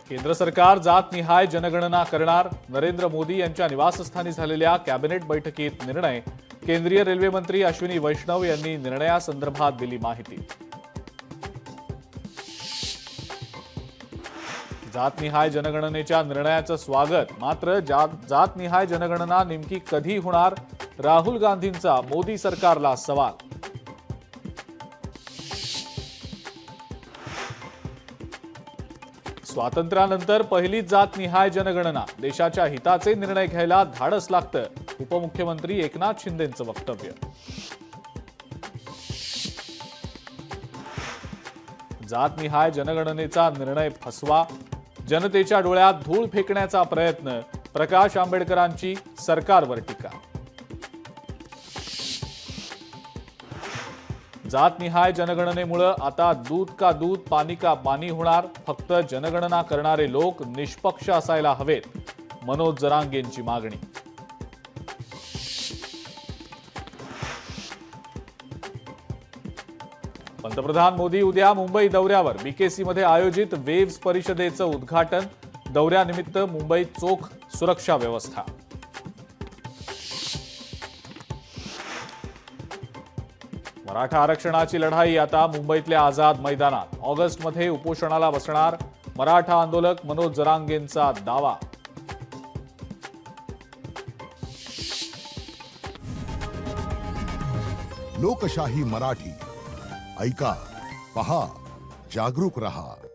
केंद्र सरकार जातनिहाय जनगणना करणार. नरेंद्र मोदी यांच्या निवासस्थानी झालेल्या कॅबिनेट बैठकीत निर्णय. केंद्रीय रेल्वे मंत्री अश्विनी वैष्णव यांनी निर्णयासंदर्भात दिली माहिती. जातनिहाय जनगणनेच्या निर्णयाचं स्वागत. मात्र जातनिहाय जनगणना नेमकी कधी होणार? राहुल गांधींचा मोदी सरकारला सवाल. स्वातंत्र्यानंतर पहिलीच जातनिहाय जनगणना. देशाच्या हिताचे निर्णय घ्यायला धाडस लागतं. उपमुख्यमंत्री एकनाथ शिंदेंचं वक्तव्य. जातनिहाय जनगणनेचा निर्णय फसवा. जनतेच्या डोळ्यात धूळ फेकण्याचा प्रयत्न. प्रकाश आंबेडकरांची सरकारवर टीका. जातनिहाय जनगणनेमुळे आता दूध का दूध पानी का पानी होणार. फक्त जनगणना करणारे लोक निष्पक्ष असायला हवेत. मनोज जरांगेंची मागणी. पंतप्रधान मोदी उद्या मुंबई दौऱ्यावर. बीकेसीमध्ये आयोजित वेव्स परिषदेचं उद्घाटन. दौऱ्यानिमित्त मुंबईत चोख सुरक्षा व्यवस्था. मराठा आरक्षणाची लढाई आता मुंबईतल्या आझाद मैदानात. ऑगस्टमध्ये उपोषणाला बसणार. मराठा आंदोलक मनोज जरांगेंचा दावा. लोकशाही मराठी ऐका, पहा, जागरूक रहा.